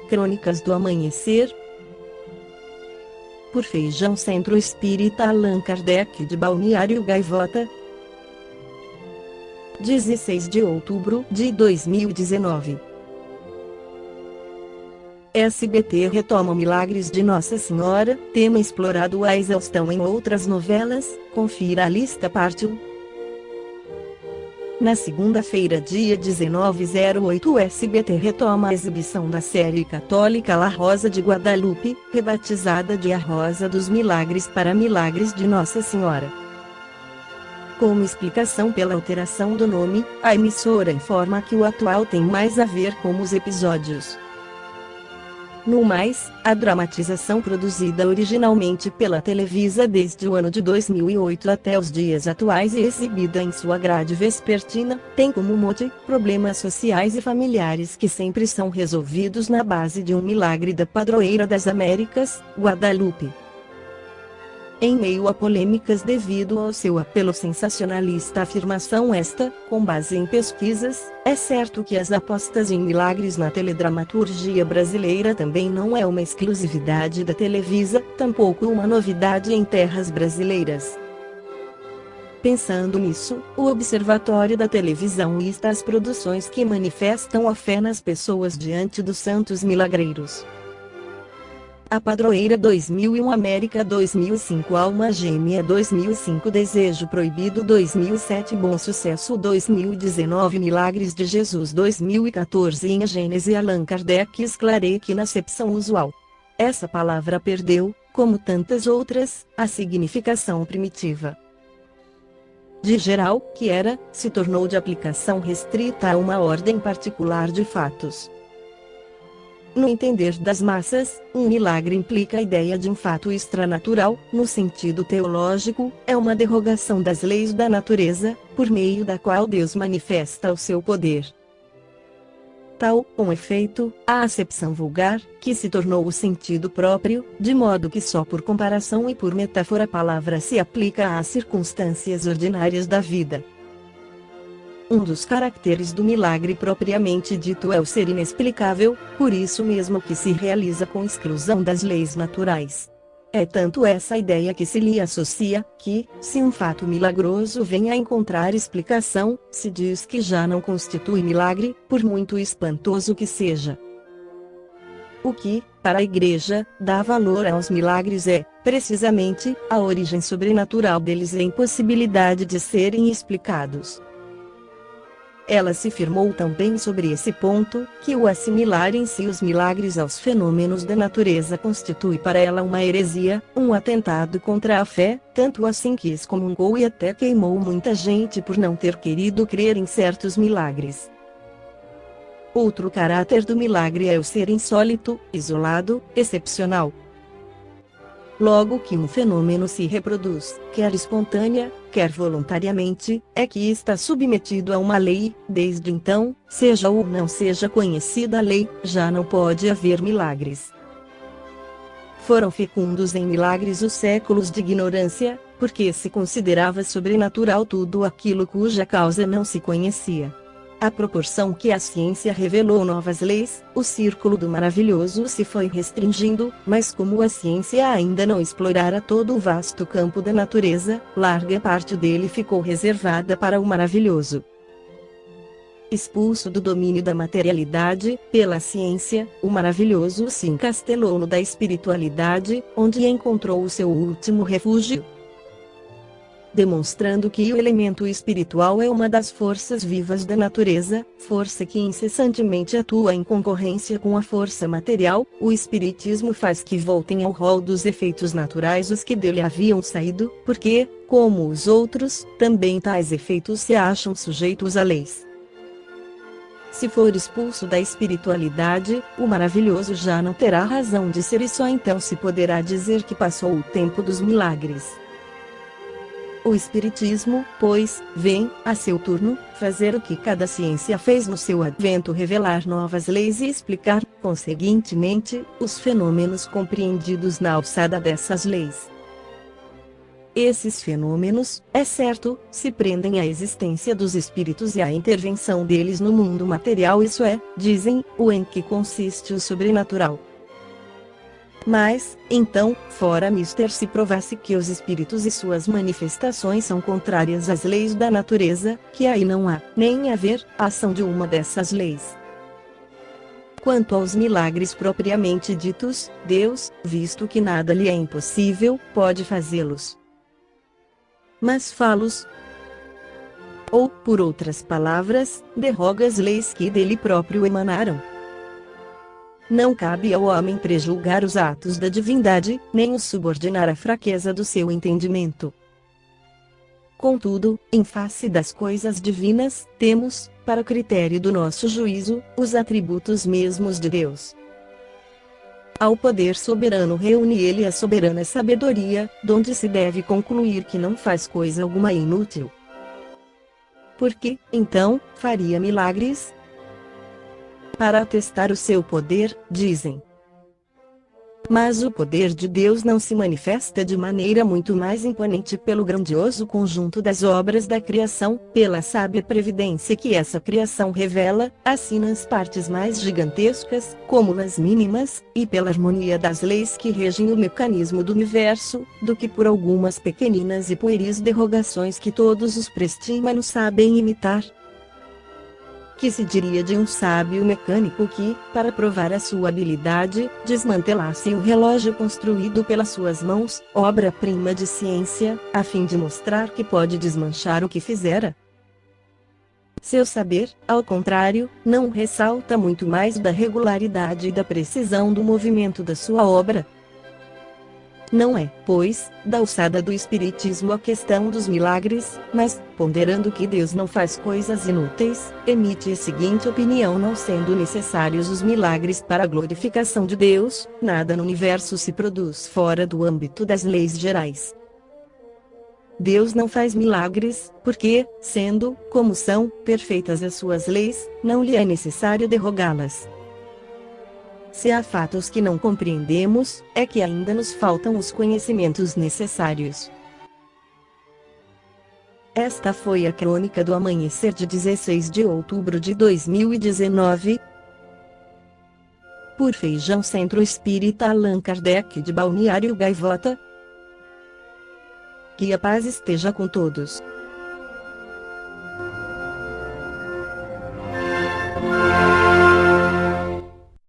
Crônicas do Amanhecer. Por Feijão Centro Espírita Allan Kardec de Balneário Gaivota. 16 de outubro de 2019. SBT retoma Milagres de Nossa Senhora, tema explorado à exaustão em outras novelas. Confira a lista parte 1. Na segunda-feira, dia 19/08, o SBT retoma a exibição da série católica La Rosa de Guadalupe, rebatizada de A Rosa dos Milagres para Milagres de Nossa Senhora. Como explicação pela alteração do nome, a emissora informa que o atual tem mais a ver com os episódios. No mais, a dramatização produzida originalmente pela Televisa desde o ano de 2008 até os dias atuais e exibida em sua grade vespertina, tem como mote problemas sociais e familiares que sempre são resolvidos na base de um milagre da padroeira das Américas, Guadalupe. Em meio a polêmicas devido ao seu apelo sensacionalista afirmação esta, com base em pesquisas, é certo que as apostas em milagres na teledramaturgia brasileira também não é uma exclusividade da Televisa, tampouco uma novidade em terras brasileiras. Pensando nisso, o Observatório da Televisão lista as produções que manifestam a fé nas pessoas diante dos santos milagreiros. A Padroeira 2001, América 2005, Alma Gêmea 2005, Desejo Proibido 2007, Bom Sucesso 2019, Milagres de Jesus 2014. Em A Gênese, Allan Kardec esclarece que na acepção usual, essa palavra perdeu, como tantas outras, a significação primitiva de geral, que era, se tornou de aplicação restrita a uma ordem particular de fatos. No entender das massas, um milagre implica a ideia de um fato extranatural. No sentido teológico, é uma derrogação das leis da natureza, por meio da qual Deus manifesta o seu poder. Tal, com efeito, a acepção vulgar, que se tornou o sentido próprio, de modo que só por comparação e por metáfora a palavra se aplica às circunstâncias ordinárias da vida. Um dos caracteres do milagre propriamente dito é o ser inexplicável, por isso mesmo que se realiza com exclusão das leis naturais. É tanto essa ideia que se lhe associa, que, se um fato milagroso vem a encontrar explicação, se diz que já não constitui milagre, por muito espantoso que seja. O que, para a Igreja, dá valor aos milagres é, precisamente, a origem sobrenatural deles e a impossibilidade de serem explicados. Ela se firmou também sobre esse ponto, que o assimilar em si os milagres aos fenômenos da natureza constitui para ela uma heresia, um atentado contra a fé, tanto assim que excomungou e até queimou muita gente por não ter querido crer em certos milagres. Outro caráter do milagre é o ser insólito, isolado, excepcional. Logo que um fenômeno se reproduz, quer espontânea, quer voluntariamente, é que está submetido a uma lei. Desde então, seja ou não seja conhecida a lei, já não pode haver milagres. Foram fecundos em milagres os séculos de ignorância, porque se considerava sobrenatural tudo aquilo cuja causa não se conhecia. À proporção que a ciência revelou novas leis, o círculo do maravilhoso se foi restringindo, mas como a ciência ainda não explorara todo o vasto campo da natureza, larga parte dele ficou reservada para o maravilhoso. Expulso do domínio da materialidade, pela ciência, o maravilhoso se encastelou no da espiritualidade, onde encontrou o seu último refúgio, demonstrando que o elemento espiritual é uma das forças vivas da natureza, força que incessantemente atua em concorrência com a força material. O espiritismo faz que voltem ao rol dos efeitos naturais os que dele haviam saído, porque, como os outros, também tais efeitos se acham sujeitos a leis. Se for expulso da espiritualidade, o maravilhoso já não terá razão de ser e só então se poderá dizer que passou o tempo dos milagres. O Espiritismo, pois, vem, a seu turno, fazer o que cada ciência fez no seu advento: revelar novas leis e explicar, conseguintemente, os fenômenos compreendidos na alçada dessas leis. Esses fenômenos, é certo, se prendem à existência dos espíritos e à intervenção deles no mundo material, isso é, dizem, o em que consiste o sobrenatural. Mas, então, fora mister se provasse que os espíritos e suas manifestações são contrárias às leis da natureza, que aí não há, nem haver, ação de uma dessas leis. Quanto aos milagres propriamente ditos, Deus, visto que nada lhe é impossível, pode fazê-los. Mas fá-los, ou, por outras palavras, derroga as leis que dele próprio emanaram. Não cabe ao homem prejulgar os atos da divindade, nem os subordinar à fraqueza do seu entendimento. Contudo, em face das coisas divinas, temos, para critério do nosso juízo, os atributos mesmos de Deus. Ao poder soberano reúne ele a soberana sabedoria, donde se deve concluir que não faz coisa alguma inútil. Por que, então, faria milagres? Para atestar o seu poder, dizem. Mas o poder de Deus não se manifesta de maneira muito mais imponente pelo grandioso conjunto das obras da criação, pela sábia previdência que essa criação revela, assim nas partes mais gigantescas, como nas mínimas, e pela harmonia das leis que regem o mecanismo do universo, do que por algumas pequeninas e pueris derrogações que todos os prestímanos sabem imitar. Que se diria de um sábio mecânico que, para provar a sua habilidade, desmantelasse o relógio construído pelas suas mãos, obra-prima de ciência, a fim de mostrar que pode desmanchar o que fizera? Seu saber, ao contrário, não ressalta muito mais da regularidade e da precisão do movimento da sua obra. Não é, pois, da alçada do espiritismo a questão dos milagres, mas, ponderando que Deus não faz coisas inúteis, emite a seguinte opinião: não sendo necessários os milagres para a glorificação de Deus, nada no universo se produz fora do âmbito das leis gerais. Deus não faz milagres, porque, sendo, como são, perfeitas as suas leis, não lhe é necessário derrogá-las. Se há fatos que não compreendemos, é que ainda nos faltam os conhecimentos necessários. Esta foi a crônica do amanhecer de 16 de outubro de 2019. Por Feijão Centro Espírita Allan Kardec de Balneário Gaivota. Que a paz esteja com todos.